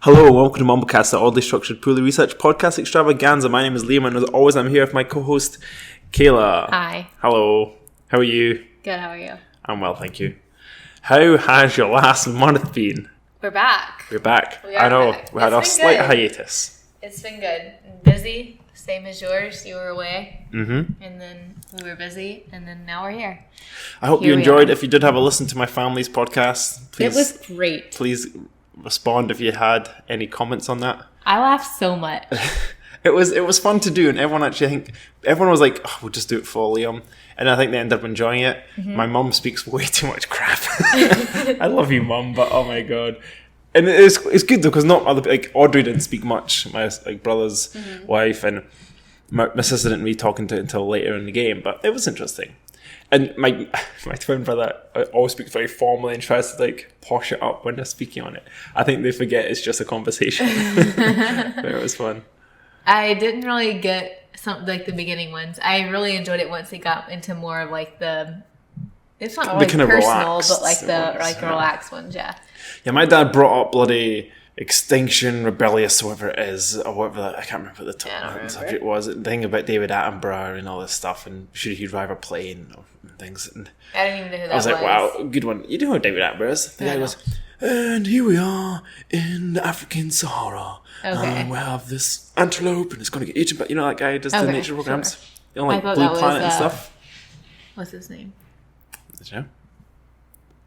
Hello and welcome to Mumblecast, the oddly structured, poorly researched podcast extravaganza. My name is Liam and as always I'm here with my co-host, Kayla. Hi. Hello. How are you? Good, how are you? I'm well, thank you. How has your last month been? We're back. We're back. We are I know. back. We had a slight hiatus. It's been good. Busy, same as yours. You were away. Mm-hmm. And then we were busy, and then now we're here. I hope you enjoyed. If you did have a listen to my family's podcast, please. It was great. Please respond if you had any comments on that. I laughed so much. It was fun to do, and everyone was like, oh, we'll just do it for Liam, and I think they ended up enjoying it. Mm-hmm. My mum speaks way too much crap. I love you, mum, but oh my god. And it's good though, because not other, like Audrey didn't speak much, my brother's wife, and my sister didn't really talk into it until later in the game, but it was interesting. And my twin brother always speaks very formally and tries to posh it up when they're speaking on it. I think they forget it's just a conversation. But it was fun. I didn't really get the beginning ones. I really enjoyed it once it got into more of it's not really personal, but relaxed ones, yeah. Yeah, my dad brought up bloody Extinction Rebellious, or whatever it is, or whatever I can't remember what the subject was. The thing about David Attenborough and all this stuff, and should he drive a plane and things. And I didn't even know who that was. I was like, wow, good one. You know who David Attenborough is? The guy goes, and here we are in the African Sahara. Okay. We have this antelope, and it's going to get eaten. But you know that guy who does the nature programs? Sure. You know, Blue Planet and stuff? What's his name? Did you know?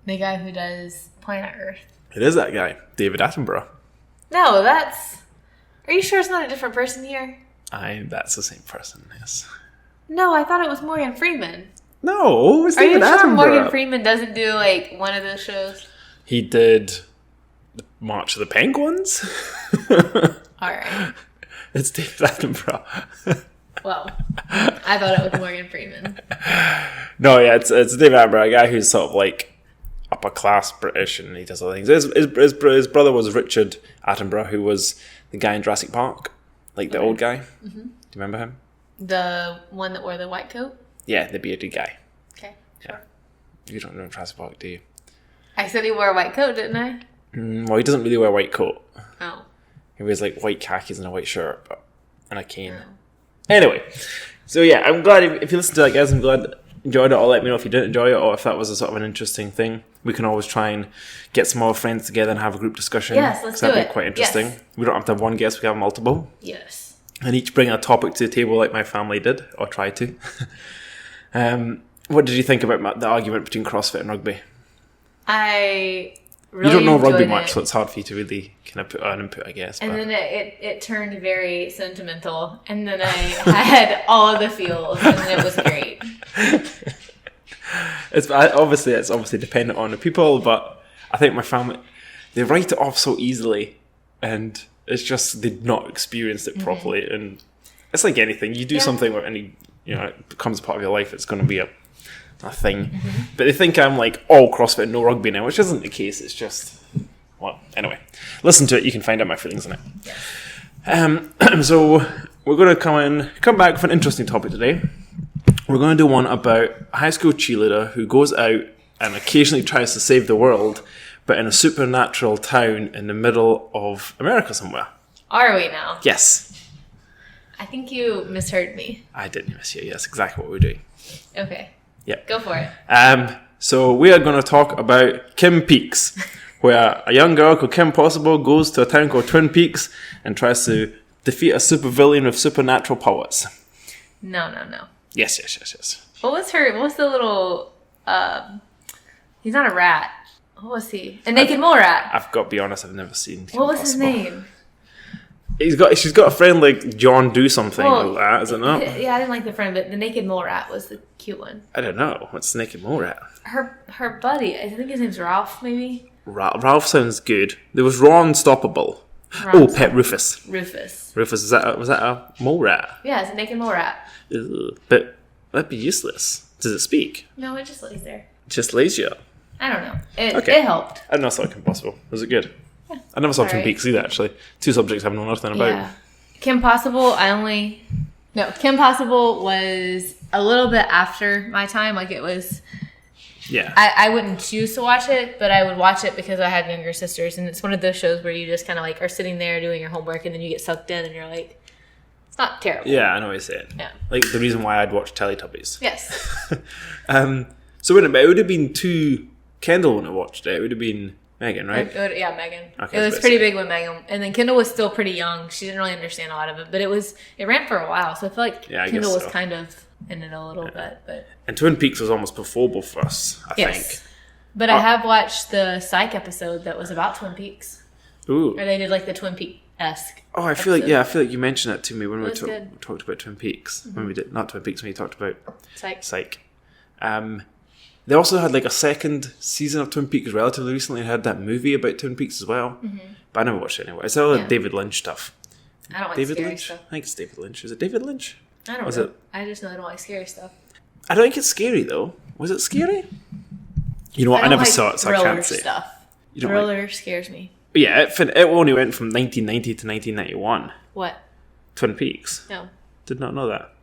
The guy who does Planet Earth. It is that guy, David Attenborough. No, are you sure it's not a different person here? That's the same person, yes. No, I thought it was Morgan Freeman. No, it's David Attenborough. Are you sure Morgan Freeman doesn't do one of those shows? He did the March of the Penguins. Alright. It's David Attenborough. Well, I thought it was Morgan Freeman. No, yeah, it's David Attenborough, a guy who's sort of upper class British, and he does other things. His brother was Richard Attenborough, who was the guy in Jurassic Park, the old guy. Mm-hmm. Do you remember him? The one that wore the white coat? Yeah, the bearded guy. Okay, sure. Yeah. You don't know Jurassic Park, do you? I said he wore a white coat, didn't I? Well, he doesn't really wear a white coat. Oh. He wears white khakis and a white shirt, and a cane. Oh. Anyway, so yeah, I'm glad if you listen to that, guys. I'm glad you enjoyed it. Or let me know if you didn't enjoy it, or if that was a sort of an interesting thing. We can always try and get some more friends together and have a group discussion. Yes, let's do it. That'd be quite interesting. Yes. We don't have to have one guest; we can have multiple. Yes. And each bring a topic to the table, like my family did, or try to. What did you think about the argument between CrossFit and rugby? I really you don't know rugby it. much, so it's hard for you to really kind of put an input, I guess. And then it turned very sentimental, and then I had all of the feels, and it was great. It's obviously dependent on the people, but I think my family, they write it off so easily, and it's just they've not experienced it properly. And it's like anything, you do something where it becomes part of your life, it's going to be a thing. Mm-hmm. But they think I'm all CrossFit and no rugby now, which isn't the case. It's just, well, anyway, listen to it. You can find out my feelings on it. Yes. So we're going to come back with an interesting topic today. We're going to do one about a high school cheerleader who goes out and occasionally tries to save the world, but in a supernatural town in the middle of America somewhere. Are we now? Yes. I think you misheard me. I didn't mishear you. That's exactly what we're doing. Okay. Yeah. Go for it. So we are going to talk about Kim Peaks, where a young girl called Kim Possible goes to a town called Twin Peaks and tries to defeat a supervillain with supernatural powers. No. Yes. What's the little, he's not a rat. What was he? A naked mole rat. I've got to be honest, I've never seen Kim What was Possible. his name? She's got a friend like John Do something like that, is it not? Yeah, I didn't like the friend, but the naked mole rat was the cute one. I don't know. What's the naked mole rat? Her buddy, I think his name's Ralph, maybe? Ralph sounds good. There was Ron Stoppable. Pet Rufus. Rufus, was that a mole rat? Yeah, it's a naked mole rat. Ugh, but that'd be useless. Does it speak? No, it just lays there. Just lays you? I don't know. It helped. I never saw Kim Possible. Was it good? Yeah. I never saw Twin Peaks either, actually. Two subjects I have known nothing about. Yeah. Kim Possible, Kim Possible was a little bit after my time. It was Yeah. I wouldn't choose to watch it, but I would watch it because I had younger sisters, and it's one of those shows where you just kind of like are sitting there doing your homework, and then you get sucked in, and you're like, it's not terrible. Yeah, I know what you're saying. Yeah. Like the reason why I'd watch Teletubbies. Yes. So wait a minute, it would have been two Kendall when I watched it. It would have been Megan, right? Yeah, Megan. Okay, it was pretty big with Megan, and then Kendall was still pretty young. She didn't really understand a lot of it, but it ran for a while, so I feel like Kendall was kind of in it a little bit. But and Twin Peaks was almost before both of us, I think. But I have watched the Psych episode that was about Twin Peaks. Ooh. Or they did like the Twin Peaks-esque. Oh, I feel like you mentioned that to me when we talked about Twin Peaks. Mm-hmm. When we did not Twin Peaks, when you talked about Psych. They also had like a second season of Twin Peaks relatively recently. It had that movie about Twin Peaks as well. Mm-hmm. But I never watched it anyway. It's all David Lynch stuff. I don't like David scary Lynch? stuff. I think it's David Lynch. Is it David Lynch? I don't know. I just know I don't like scary stuff. I don't think it's scary though. Was it scary? You know what? I never saw it, so I can't say. Stuff. Thriller scares me. Yeah, it only went from 1990 to 1991. What? Twin Peaks. No. Did not know that.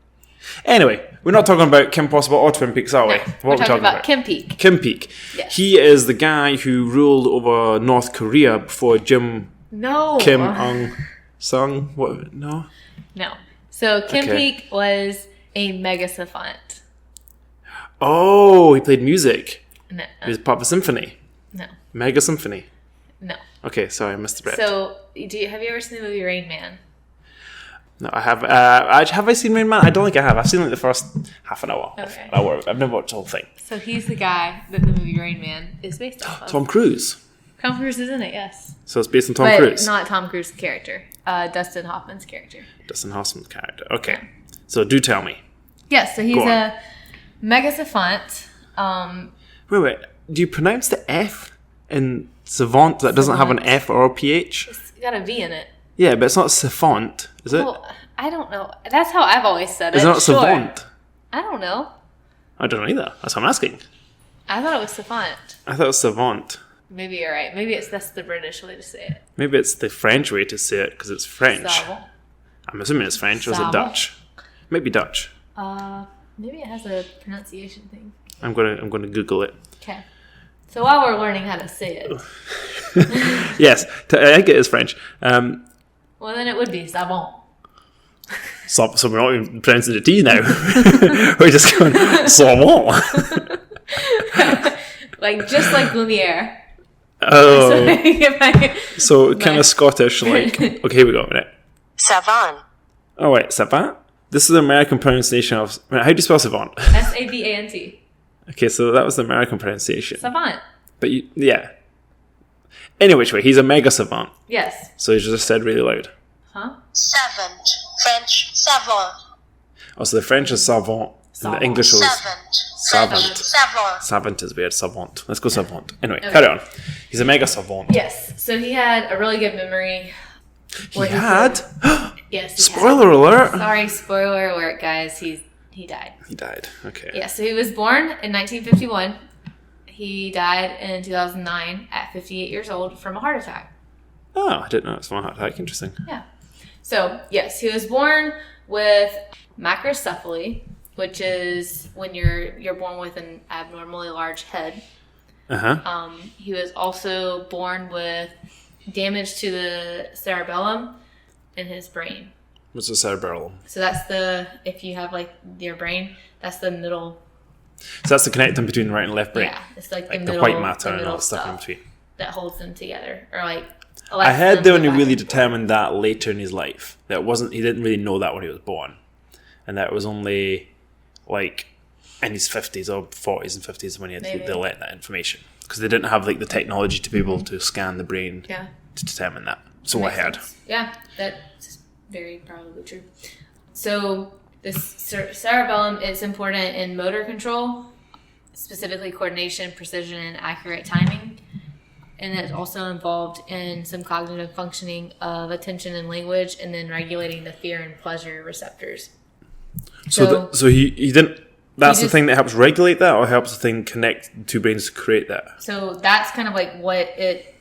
Anyway, we're not talking about Kim Possible or Twin Peaks, are we? No, we're talking about Kim Peek. Kim Peek. Yes. He is the guy who ruled over North Korea before Kim Il-sung. What? No? No. So Kim Peek was a Mega Savant. Oh, he played music. No. He was part of a symphony. No. Mega Symphony. No. Okay, sorry, I missed the bit. So, have you ever seen the movie Rainman? No, I have. Have I seen Rainman? I don't think I have. I've seen like the first half an hour. Okay. I've never watched the whole thing. So he's the guy that the movie Rainman is based off of. Tom Cruise. Tom Cruise is in it, yes. So it's based on Tom Cruise. Not Tom Cruise's character. Dustin Hoffman's character. Dustin Hoffman's character. Okay. Yeah. So do tell me. Yes, so he's a Mega Savant. Wait. Do you pronounce the F in savant that doesn't have an F or a PH? It's got a V in it. Yeah, but it's not savant, is it? Well, I don't know. That's how I've always said it. Is it not savant? I don't know. I don't know either. That's what I'm asking. I thought it was savant. I thought it was savant. Maybe you're right. Maybe that's the British way to say it. Maybe it's the French way to say it because it's French. Savant. I'm assuming it's French or is it Dutch? Maybe Dutch. Maybe it has a pronunciation thing. I'm gonna Google it. Okay. So while we're learning how to say it. Yes, I think it is French. Well, then it would be savant. So we're not even pronouncing the T now. We're just going savant. Just like Lumiere. Oh. So kind of Scottish, like. Okay, here we go a minute. Savant. Oh wait, savant? This is the American pronunciation of... How do you spell savant? Savant. Okay, so that was the American pronunciation. Savant. But yeah. Any which way, he's a mega savant. Yes. So he just said really loud. Huh? Savant. French, savant. Oh, so the French is savant. And the English was... Savant. Savant is weird. Savant. Let's go savant. Anyway, carry on. He's a mega savant. Yes. So he had a really good memory. He had? Yes. Spoiler alert. Sorry, spoiler alert, guys. He died. He died. Okay. Yeah, so he was born in 1951. He died in 2009 at 58 years old from a heart attack. Oh, I didn't know it was from a heart attack. Interesting. Yeah. So, yes, he was born with macrocephaly, which is when you're born with an abnormally large head. Uh-huh. He was also born with damage to the cerebellum in his brain. What's the cerebellum? So that's if you have like your brain, that's the middle. So that's the connecting between right and left brain. Yeah, it's like the middle, white matter the and all that stuff in between. That holds them together, or like. I heard they only really determined that later in his life. That he didn't really know that when he was born, and that it was only like in his 50s or 40s and 50s when they learned that information because they didn't have like the technology to be able to scan the brain to determine that. So I heard. Yeah, that's very probably true. So this cerebellum is important in motor control, specifically coordination, precision, and accurate timing. And it's also involved in some cognitive functioning of attention and language, and then regulating the fear and pleasure receptors. So he didn't. That's the thing that helps regulate that, or helps the thing connect the two brains to create that. So that's kind of like what it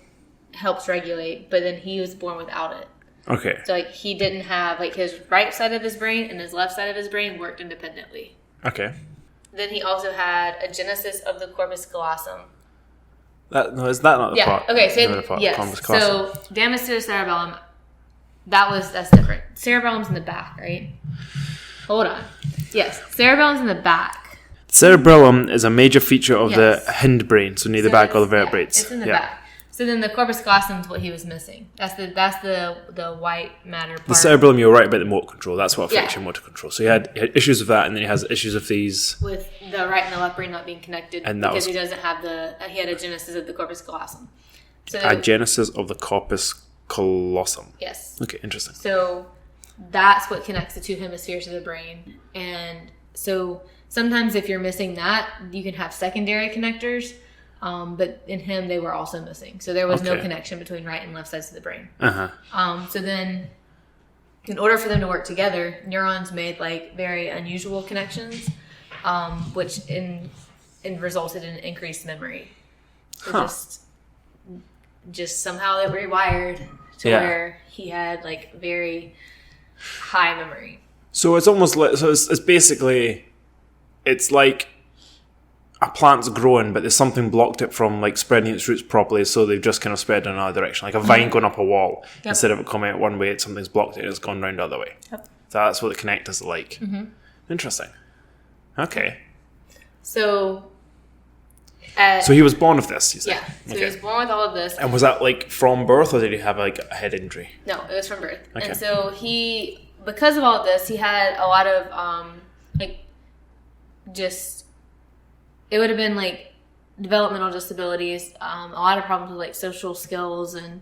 helps regulate, but then he was born without it. Okay. So like he didn't have his right side of his brain and his left side of his brain worked independently. Okay. Then he also had a genesis of the corpus callosum. Is that not the part? Okay, so yes. So damage to the cerebellum, that's different. Cerebellum's in the back, right? Hold on. Yes, cerebellum's in the back. Cerebellum is a major feature of the hindbrain, so near the back of the vertebrae. It's in the back. So then the corpus callosum is what he was missing. That's the white matter part. The cerebellum, you're right about the motor control. That's what affects your motor control. So he had issues with that, and then he has issues with these. With the right and the left brain not being connected, and because he doesn't have he had a genesis of the corpus callosum. So a genesis of the corpus callosum. Yes. Okay, interesting. So that's what connects the two hemispheres of the brain. And so sometimes if you're missing that, you can have secondary connectors. But in him, they were also missing. So there was no connection between right and left sides of the brain. So then, in order for them to work together, neurons made like very unusual connections, which resulted in increased memory. So just somehow they rewired to where he had like very high memory. So it's almost like it's basically like a plant's growing, but there's something blocked it from like spreading its roots properly, so they've just kind of spread in another direction, like a vine going up a wall. Instead of it coming out one way, something's blocked it and it's gone round the other way. So that's what the connectors are like. Interesting. Okay. So he was born with this, you say? Yeah. So he was born with all of this. And was that like from birth, or did he have like a head injury? No, it was from birth. Okay. And so because of all of this, he had a lot of it would have been like developmental disabilities, a lot of problems with like social skills, and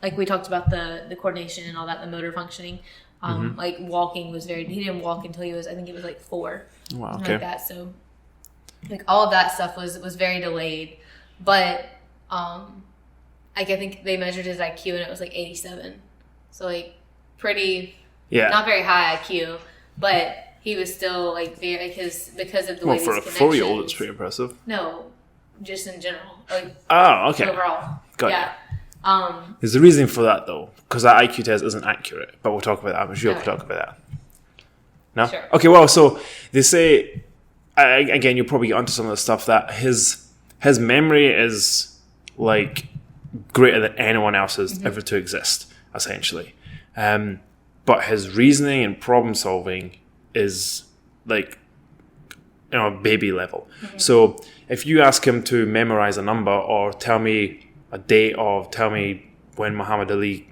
like we talked about the coordination and all that, the motor functioning. Like walking he didn't walk until he was, I think it was like 4. Wow, okay. Like that. So like all of that stuff was very delayed. But like I think they measured his IQ and it was like 87. So like pretty not very high IQ, but he was still like because of the way. Well, for a 4-year-old, it's pretty impressive. No, just in general. Like, okay. Overall, got you. There's a reason for that though, because that IQ test isn't accurate. But we'll talk about that. I'm sure we'll talk about that. No. Sure. Okay. Well, so they say again, you'll probably get onto some of the stuff that his memory is like greater than anyone else's ever to exist, essentially. But his reasoning and problem solving is like, baby level. So if you ask him to memorize a number or tell me a date or tell me when Muhammad Ali,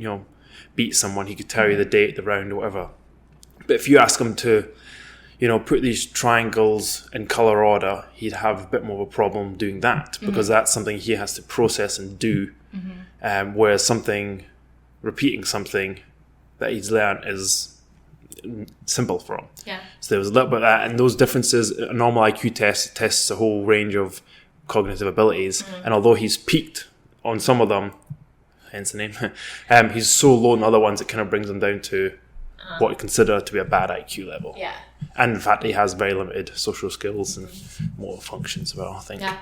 beat someone, he could tell you the date, the round, or whatever. But if you ask him to, put these triangles in color order, he'd have a bit more of a problem doing that because that's something he has to process and do. Whereas repeating something that he's learned is simple for him. Yeah. So there was a little bit of that, and those differences. A normal IQ test tests a whole range of cognitive abilities, and although he's peaked on some of them, hence the name, he's so low in other ones it kind of brings him down to what we consider to be a bad IQ level. Yeah. And in fact, he has very limited social skills and motor functions as well, I think. Yeah.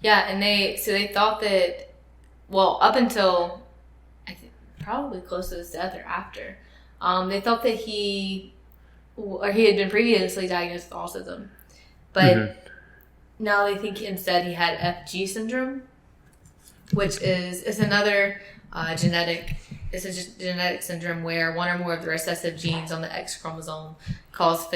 Yeah, and they thought that, well, up until probably close to his death or after. They thought that he had been previously diagnosed with autism, but now they think instead he had FG syndrome, which is another genetic syndrome where one or more of the recessive genes on the X chromosome cause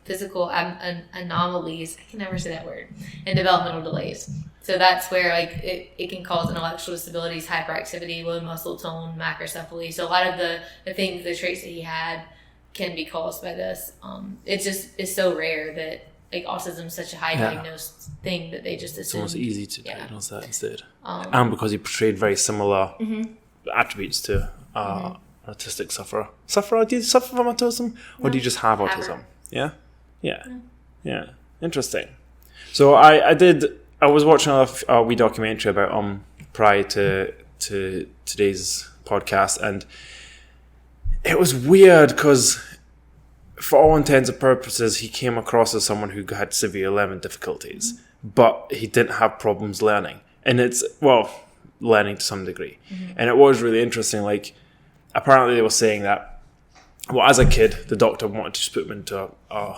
physical anomalies. I can never say that word, and developmental delays. So that's where it can cause intellectual disabilities, hyperactivity, low muscle tone, macrocephaly. So a lot of the traits that he had can be caused by this. It just is so rare that autism is such a high diagnosed thing that they just assume. It's almost easy to diagnose that instead. And because he portrayed very similar attributes to an autistic sufferer. Do you suffer from autism? Or do you just have autism? Yeah? Yeah. Interesting. So I was watching a wee documentary about prior to today's podcast, and it was weird because for all intents and purposes he came across as someone who had severe learning difficulties, but he didn't have problems learning, and learning to some degree. And it was really interesting. Like, apparently they were saying that well, as a kid, the doctor wanted to just put him into a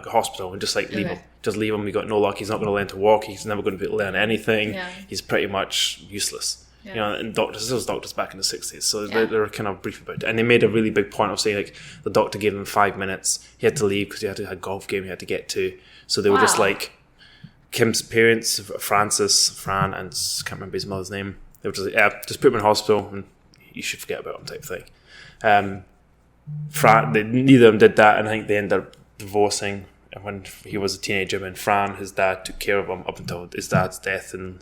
hospital and just like leave him. Just leave him. He got no luck. He's not going to learn to walk. He's never going to learn anything. Yeah. He's pretty much useless. Yeah. You know, and this was doctors back in the 60s, so they were kind of brief about it. And they made a really big point of saying, like, the doctor gave him 5 minutes. He had to leave because he had a golf game he had to get to. So they were just like, Kim's parents, Fran, and I can't remember his mother's name. They were just like, yeah, just put him in hospital and you should forget about him type thing. Neither of them did that, and I think they ended up divorcing when he was a teenager. When his dad took care of him up until his dad's death in,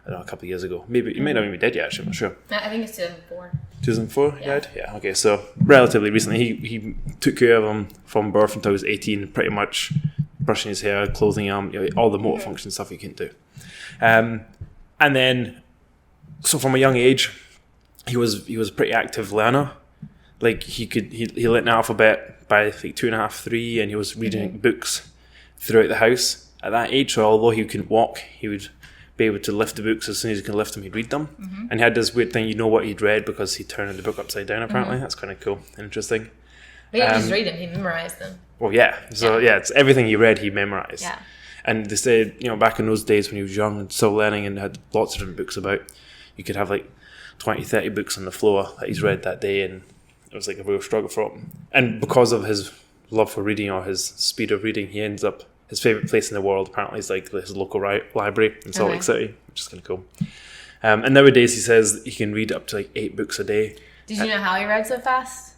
I don't know, a couple of years ago. Maybe he may not even be dead yet, actually, I'm not sure. I think it's 2004. 2004 he died? Yeah, okay, so relatively recently. He took care of him from birth until he was 18, pretty much brushing his hair, clothing him, all the motor function stuff he couldn't do. And then, so from a young age, he was a pretty active learner. Like, he learnt the alphabet by, like, 2.5, 3, and he was reading books throughout the house at that age. So although he couldn't walk, he would be able to lift the books. As soon as he could lift them, he'd read them. And he had this weird thing, what he'd read because he turned the book upside down, apparently. That's kind of cool and interesting. But he didn't just read them, he memorized them. Well, yeah. So, it's everything he read, he memorized. Yeah. And they said, back in those days when he was young and still learning and had lots of different books about, you could have, like, 20, 30 books on the floor that he's read that day, and it was like a real struggle for him. And because of his love for reading or his speed of reading, he ends up, his favourite place in the world apparently is like his local library in Salt Lake City, which is kind of cool. And nowadays he says he can read up to like 8 books a day. Did you know how he read so fast?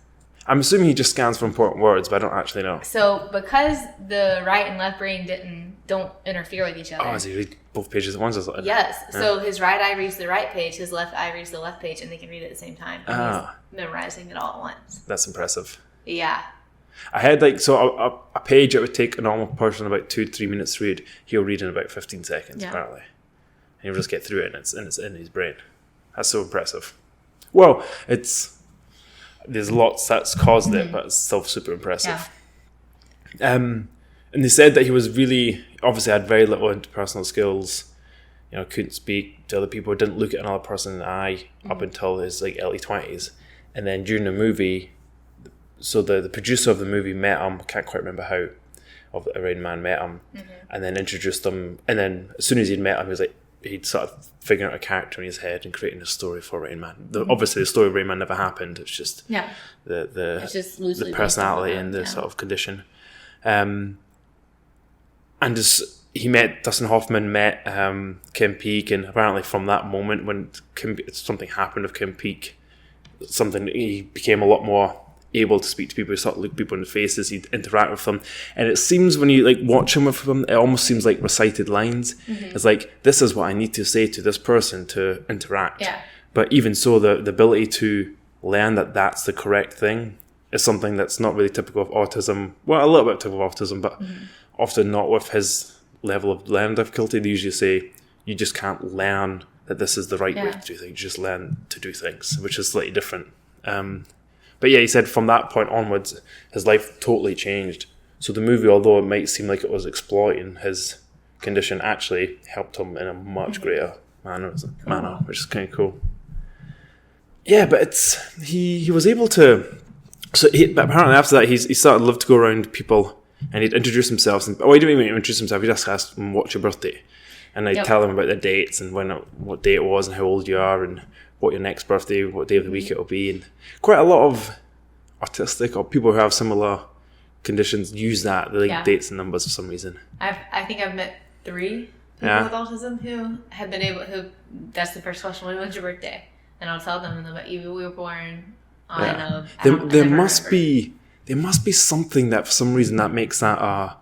I'm assuming he just scans for important words, but I don't actually know. So because the right and left brain don't interfere with each other. Oh, does he read both pages at once? Yes. Yeah. So his right eye reads the right page, his left eye reads the left page, and they can read it at the same time. And he's memorizing it all at once. That's impressive. Yeah. I had a page that would take a normal person about 2-3 minutes to read. He'll read in about 15 seconds, apparently. And he'll just get through it, and it's in his brain. That's so impressive. Well, there's lots that's caused it, but it's still super impressive. Yeah. And they said that he was really, obviously had very little interpersonal skills, couldn't speak to other people, didn't look at another person in the eye up until his like early 20s. And then during the movie, so the producer of the movie met him, I can't quite remember how, of Rainman met him, and then introduced him. And then as soon as he'd met him, he was like, he'd sort of figuring out a character in his head and creating a story for Rainman. Obviously, the story of Rainman never happened. It's just the personality and the sort of condition. And he met Dustin Hoffman, met Kim Peek, and apparently from that moment when something happened with Kim Peek, he became a lot more able to speak to people. He started to look people in the faces, he'd interact with them, and it seems when you like watch him with them, it almost seems like recited lines. It's like, this is what I need to say to this person to interact. But even so, the ability to learn that that's the correct thing is something that's not really typical of autism. Well, a little bit typical of autism, but often not with his level of learning difficulty. They usually say you just can't learn that this is the right way to do things. You just learn to do things, which is slightly different. But yeah, he said from that point onwards, his life totally changed. So the movie, although it might seem like it was exploiting his condition, actually helped him in a much greater manner, which is kind of cool. Yeah, but he was able to. But apparently after that, he started to love to go around people, and he'd introduce himself. He didn't even introduce himself. He just asked them, "What's your birthday?" And I'd tell them about their dates and what day it was and how old you are and what your next birthday, what day of the week it will be. And quite a lot of autistic or people who have similar conditions use that, they like dates and numbers for some reason. I think I've met 3 people with autism who have been able, that's the first question, when's your birthday? And I'll tell them that we were born on there must be something that for some reason that makes that a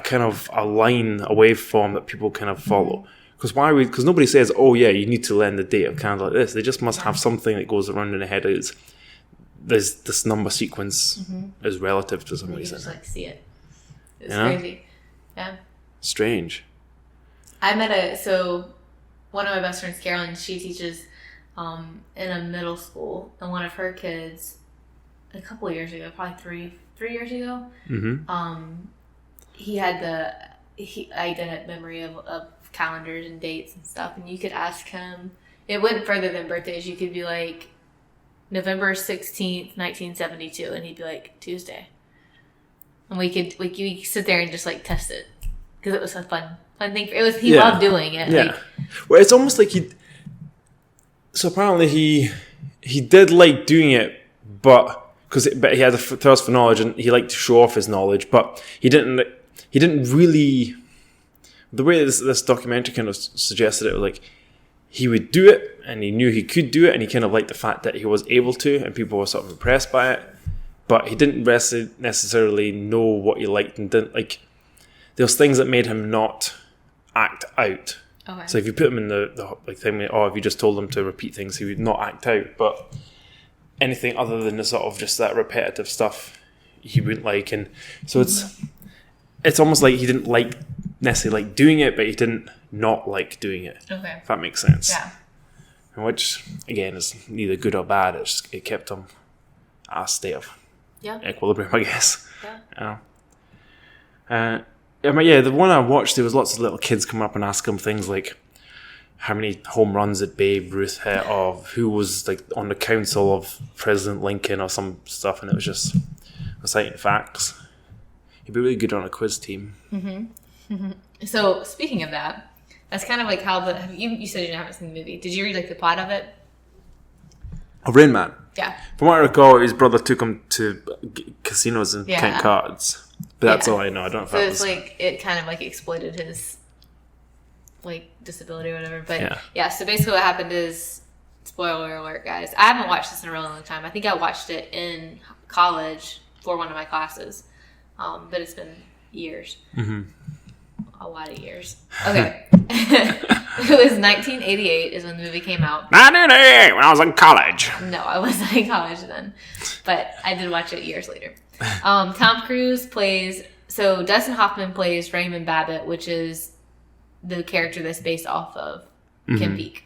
kind of a line, a waveform that people kind of follow. Because nobody says, oh yeah, you need to learn the date of kind of like this. They just must have something that goes around in their head. There's this number sequence is relative to some reason. You just see it. It's crazy. Yeah. Strange. I met one of my best friends, Carolyn, she teaches in a middle school, and one of her kids, a couple of years ago, probably 3 years ago, he had the eidetic memory of calendars and dates and stuff, and you could ask him. It went further than birthdays. You could be like, November 16th, 1972. And he'd be like, Tuesday. And we could sit there and just like test it. Because it was a fun thing. He loved doing it. Yeah. Well, it's almost like so apparently he did like doing it, but he had a thirst for knowledge and he liked to show off his knowledge, but he didn't really. The way this documentary kind of suggested it was like he would do it and he knew he could do it and he kind of liked the fact that he was able to and people were sort of impressed by it, but he didn't necessarily know what he liked and didn't like. There was things that made him not act out. Okay. So if you put him in the like thing, if you just told him to repeat things, he would not act out. But anything other than the sort of just that repetitive stuff, he wouldn't like. And so it's almost like he didn't necessarily like doing it, but he didn't not like doing it. Okay. If that makes sense. Yeah. Which again is neither good or bad. It kept him at a state of equilibrium, I guess. Yeah. The one I watched, there was lots of little kids coming up and asking him things like how many home runs did Babe Ruth hit, or who was like on the council of President Lincoln or some stuff, and it was just reciting facts. He'd be really good on a quiz team. Mm-hmm. So speaking of that, that's kind of like how you said you haven't seen the movie. Did you read like the plot of it? Rainman. Yeah. From what I recall, his brother took him to casinos and count cards. But that's all I know. I don't know if so that it's like it kind of like exploited his like disability or whatever. But so basically what happened is, spoiler alert, guys. I haven't watched this in a really long time. I think I watched it in college for one of my classes. But it's been years. Mm-hmm. A lot of years. Okay. It was 1988 is when the movie came out. 1988 when I was in college. No, I wasn't in college then. But I did watch it years later. Tom Cruise Dustin Hoffman plays Raymond Babbitt, which is the character that's based off of Kim Peek.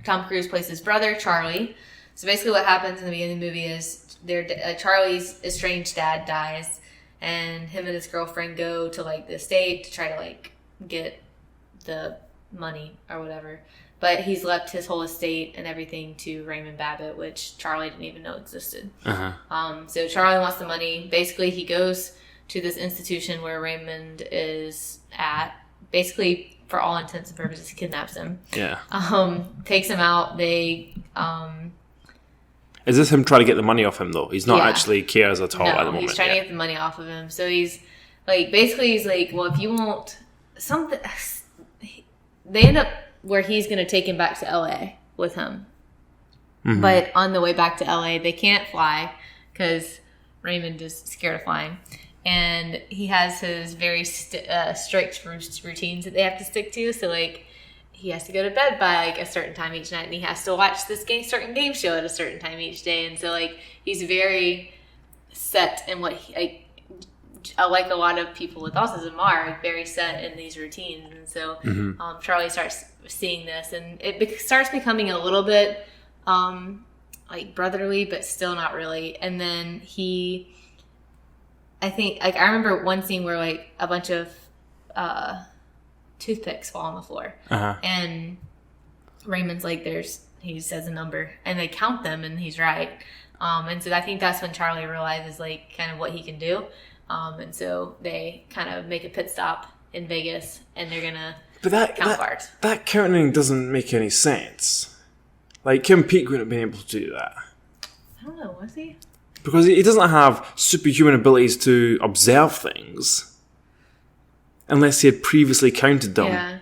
Tom Cruise plays his brother, Charlie. So basically what happens in the beginning of the movie is Charlie's estranged dad dies, and him and his girlfriend go to like the estate to try to like get the money or whatever. But he's left his whole estate and everything to Raymond Babbitt, which Charlie didn't even know existed. Uh-huh. So Charlie wants the money. Basically, he goes to this institution where Raymond is at. Basically, for all intents and purposes, kidnaps him. Yeah. Takes him out. Is this him trying to get the money off him, though? He's not actually cares at all at the moment. He's trying to get the money off of him. So he's like, basically, he's like, well, if you want something... They end up where he's going to take him back to LA with him. Mm-hmm. But on the way back to LA, they can't fly because Raymond is scared of flying. And he has his very strict routines that they have to stick to. So, like, he has to go to bed by, like, a certain time each night. And he has to watch this certain game show at a certain time each day. And so, like, he's very set in what he... like a lot of people with autism are very set in these routines, and so Charlie starts seeing this, and it starts becoming a little bit like brotherly, but still not really. And then I think like I remember one scene where like a bunch of toothpicks fall on the floor, and Raymond's like, he says a number, and they count them, and he's right. And so I think that's when Charlie realizes like kind of what he can do. And so they kind of make a pit stop in Vegas, and they're gonna count cards. That counting doesn't make any sense. Like Kim Peek wouldn't have been able to do that. I don't know, was he? Because he doesn't have superhuman abilities to observe things, unless he had previously counted them. Yeah.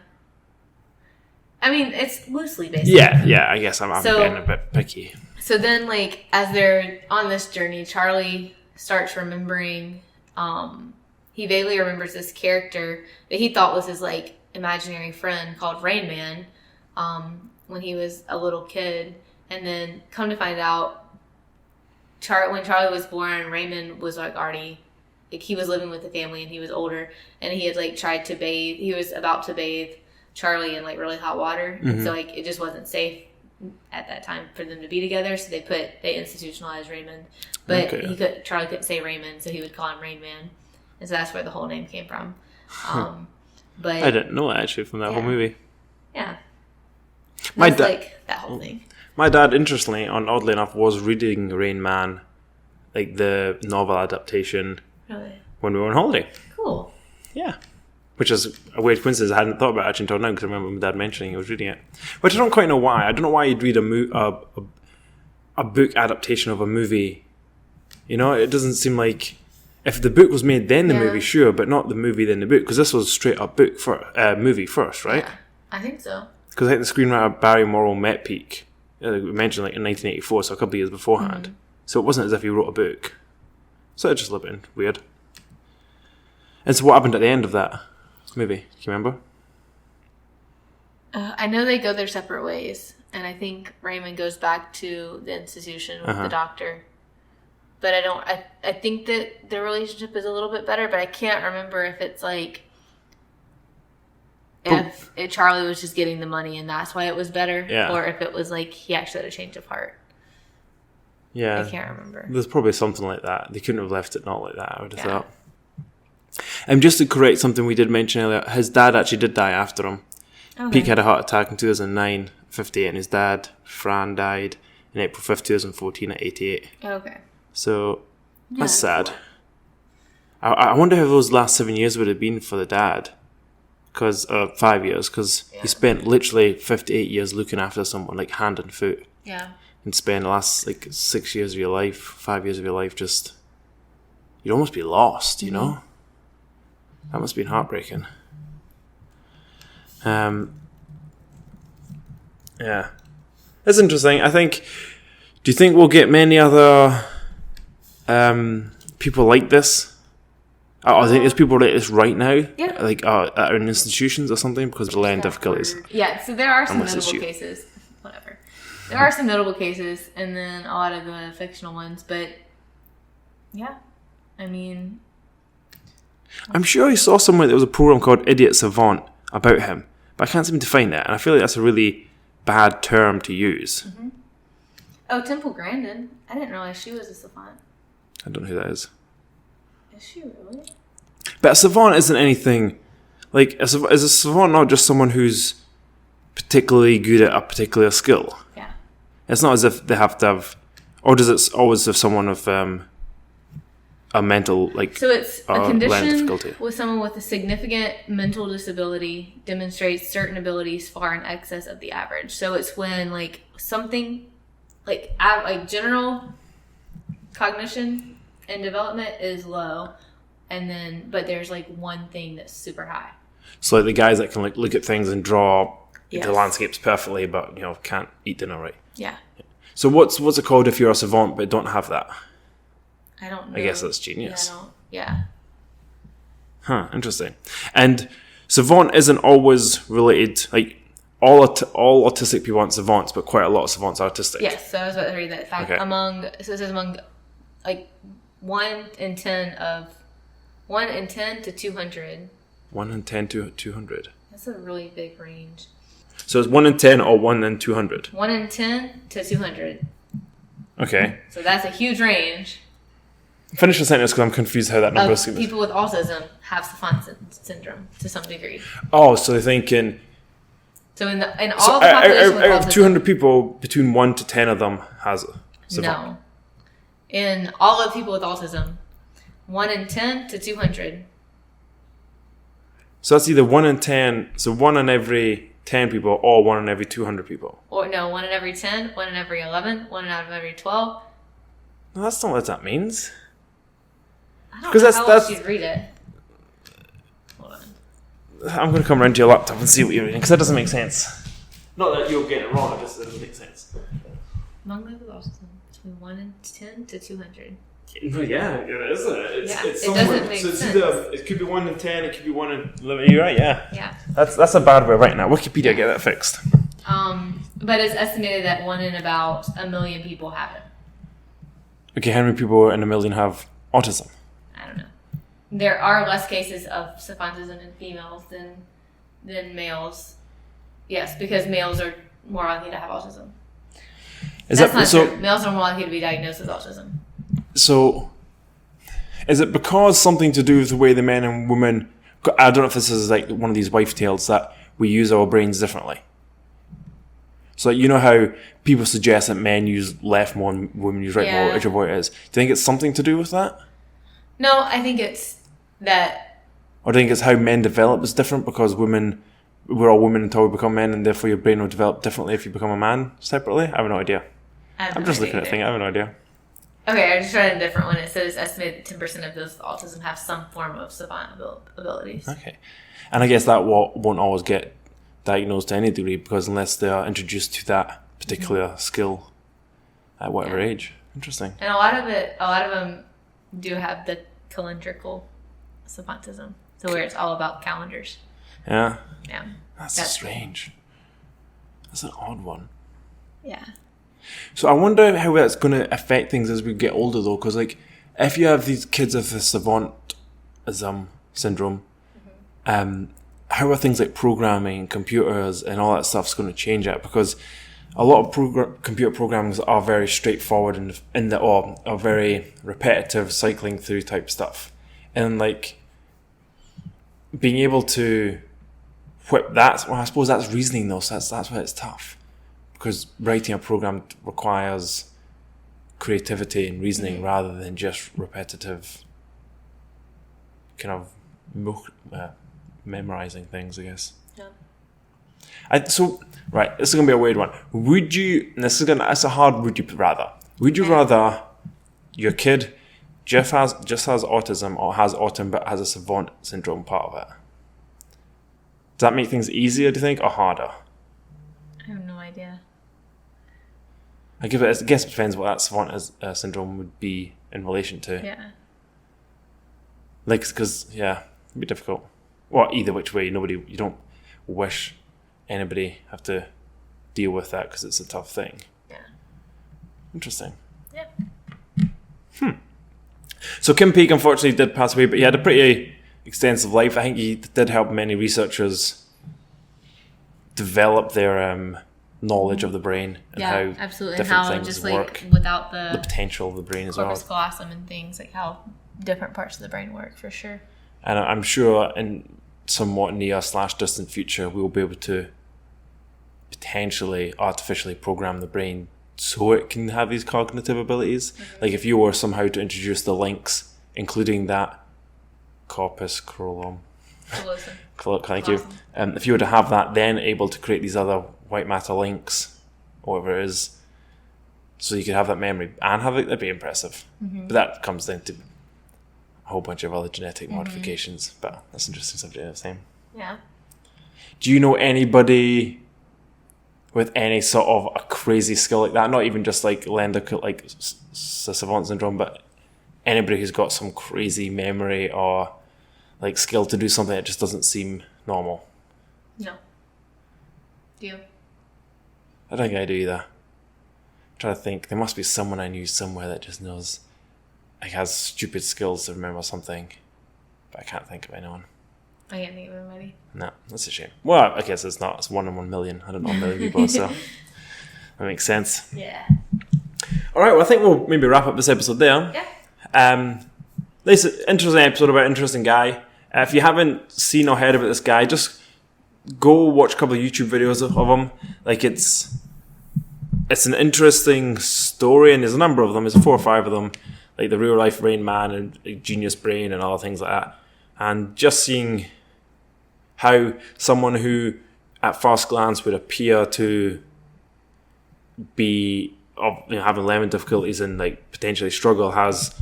I mean, it's loosely based. Yeah. I guess I'm getting a bit picky. So then, like, as they're on this journey, Charlie starts remembering. He vaguely remembers this character that he thought was his like imaginary friend called Rainman when he was a little kid, and then come to find out, when Charlie was born, Raymond was like already he was living with the family and he was older, and he had like tried to bathe. He was about to bathe Charlie in like really hot water, so like it just wasn't safe at that time for them to be together, so they institutionalized Raymond. But Charlie couldn't say Raymond, so he would call him Rainman. And so that's where the whole name came from. But I didn't know that actually from that whole movie. Yeah. My like that whole thing. My dad, interestingly, oddly enough, was reading Rainman, like the novel adaptation, Really? when we were on holiday. Cool. Yeah. Which is a weird coincidence I hadn't thought about actually until now, because I remember my dad mentioning he was reading it. Which I don't quite know why. I don't know why you'd read a book adaptation of a movie. You know, it doesn't seem like... If the book was made then the movie, sure, but not the movie then the book, because this was straight up movie first, right? Yeah, I think so. Because I think the screenwriter Barry Morrow met Peake. We mentioned like in 1984, so a couple of years beforehand. Mm-hmm. So it wasn't as if he wrote a book. So it just a little bit weird. And so what happened at the end of that movie? Do you remember? I know they go their separate ways, and I think Raymond goes back to the institution with the doctor. But I think that their relationship is a little bit better, but I can't remember if it's like if Charlie was just getting the money and that's why it was better, or if it was like he actually had a change of heart. Yeah. I can't remember. There's probably something like that. They couldn't have left it not like that, I would have thought. And just to correct something we did mention earlier, his dad actually did die after him. Okay. Peake had a heart attack in 2009, 58, and his dad, Fran, died in April 5th, 2014 at 88. Okay. So, that's sad. I wonder how those last 7 years would have been for the dad. 5 years, because he spent literally 58 years looking after someone, like hand and foot. Yeah. And spend the last, 6 years of your life, 5 years of your life just... You'd almost be lost, you know? That must have been heartbreaking. Yeah. It's interesting. I think... Do you think we'll get many other... people like this? I think there's people like this right now, like at our institutions or something, because of the learning difficulties. Yeah, so there are some notable cases. Whatever. There are some notable cases, and then a lot of the fictional ones, but yeah, I mean... I'm sure I saw somewhere there was a program called Idiot Savant about him, but I can't seem to find it, and I feel like that's a really bad term to use. Mm-hmm. Oh, Temple Grandin. I didn't realize she was a savant. I don't know who that is. Is she really? But a savant isn't anything... Like, is a savant not just someone who's particularly good at a particular skill? Yeah. It's not as if they have to have... Or does it always have someone of a mental, So it's a condition difficulty? With someone with a significant mental disability demonstrates certain abilities far in excess of the average. So it's when, something... Like general cognition and development is low, but there's one thing that's super high. So the guys that can look at things and draw the landscapes perfectly, but can't eat dinner right. Yeah. So what's it called if you're a savant but don't have that? I don't know. I guess that's genius. Yeah. Huh. Interesting. And savant isn't always related all autistic people aren't savants, but quite a lot of savants are autistic. Yes, so I was about to read that fact. Okay. It says among 1 in 10 to 200. 1 in 10 to 200. That's a really big range. So it's 1 in 10 or 1 in 200? 1 in 10 to 200. Okay. So that's a huge range. Finish the sentence because I'm confused how that number is. People with autism have savant syndrome to some degree. Oh, so they're thinking... So in all the population with autism, 200 people, between 1 to 10 of them has savant. No. In all of people with autism, 1 in 10 to 200. So that's either 1 in 10, so 1 in every 10 people, or 1 in every 200 people. Or no, 1 in every 10, 1 in every 11, 1 out of every 12. No, that's not what that means. I don't know how else you'd read it. I'm going to come around to your laptop and see what you're reading, because that doesn't make sense. Not that you're getting it wrong, it just doesn't make sense. Among those with autism, between 1 in 10 to 200. Yeah, it isn't it? It's it doesn't make sense. It could be 1 in 10, it could be 1 in 11. You're right, yeah. Yeah. That's a bad way right now. Wikipedia, get that fixed. But it's estimated that 1 in about 1 million people have it. Okay, how many people in 1 million have autism? I don't know. There are less cases of savantism in females than males. Yes, because males are more likely to have autism. That's not true. Males are more likely to be diagnosed with autism. So, is it because something to do with the way the men and women... I don't know if this is one of these wife tales that we use our brains differently. So you know how people suggest that men use left more and women use right more, whichever way it is. Do you think it's something to do with that? No, I think it's that. Or do you think it's how men develop is different because we're all women until we become men, and therefore your brain will develop differently if you become a man separately? I have no idea. I'm just looking at things. I have no idea. Okay, I just read a different one. It says estimated 10% of those with autism have some form of savant abilities. Okay. And I guess that won't always get diagnosed to any degree because unless they are introduced to that particular skill at whatever age. Interesting. And a lot of them do have the calendrical savantism, so where it's all about calendars. Yeah. Yeah. That's strange. That's an odd one. Yeah. So I wonder how that's going to affect things as we get older, though, because like if you have these kids with the savantism syndrome, how are things like programming and computers and all that stuff's going to change it? Because a lot of computer programming are very straightforward and are very repetitive, cycling through type stuff, and like being able to whip that. Well, I suppose that's reasoning though, so that's why it's tough. Because writing a program requires creativity and reasoning rather than just repetitive kind of memorizing things, I guess. Yeah. So, right, this is going to be a weird one. It's a hard would you rather. Would you rather your kid just has autism or has autism but has a savant syndrome part of it? Does that make things easier, do you think, or harder? I have no idea. I guess it depends what that savant syndrome would be in relation to. Yeah. Like, because, it'd be difficult. Well, either which way, you don't wish anybody have to deal with that because it's a tough thing. Yeah. Interesting. Yeah. So Kim Peek unfortunately did pass away, but he had a pretty extensive life. I think he did help many researchers develop their knowledge of the brain and how absolutely. different How things just work. like without the potential of the brain as well. corpus callosum and things, like how different parts of the brain work for sure. And I'm sure in somewhat near/distant future we will be able to potentially artificially program the brain so it can have these cognitive abilities. Like if you were somehow to introduce the links, including that corpus callosum. Thank you. If you were to have that, then able to create these other white matter links, or whatever it is, so you could have that memory and have it, that'd be impressive. But that comes down to a whole bunch of other genetic modifications. But that's an interesting subject of the same. Yeah. Do you know anybody with any sort of a crazy skill like that? Not even just like savant syndrome, but anybody who's got some crazy memory or like skill to do something that just doesn't seem normal? No. Do you? I don't think I do either. I'm trying to think. There must be someone I knew somewhere that just knows, like, has stupid skills to remember something, but I can't think of anyone. I can't think of anybody. No, that's a shame. Well, I guess it's not. It's 1 in 1 million. I don't know a million people, so that makes sense. Yeah. All right. Well, I think we'll maybe wrap up this episode there. Yeah. This is an interesting episode about an interesting guy. If you haven't seen or heard about this guy, just go watch a couple of YouTube videos of him. Like it's an interesting story, and there's a number of them. There's 4 or 5 of them, like the real life Rainman and Genius Brain and other things like that. And just seeing how someone who, at first glance, would appear to be having learning difficulties and like potentially struggle has,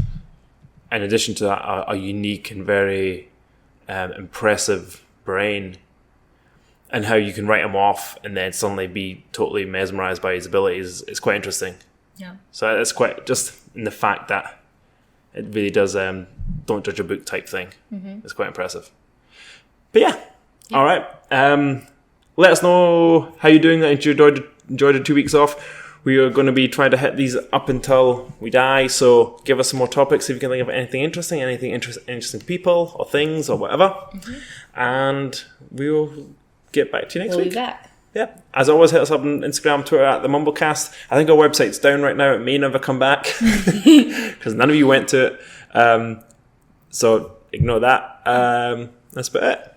in addition to that, a unique and very impressive brain, and how you can write him off and then suddenly be totally mesmerized by his abilities. It's quite interesting. Yeah. So it's quite just in the fact that it really does don't judge a book type thing. It's quite impressive. But yeah. All right. Let us know how you're doing. That you enjoyed the 2 weeks off. We are going to be trying to hit these up until we die. So give us some more topics if you can think of anything interesting interesting people or things or whatever. And we will get back to you next week. We'll be back. Yeah. As always, hit us up on Instagram, Twitter at the Mumblecast. I think our website's down right now. It may never come back because none of you went to it. So ignore that. That's about it.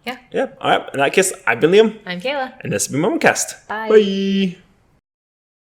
Yeah. Yeah. All right. In that case, I've been Liam, I'm Kayla. and this has been Mumblecast. Bye. Bye.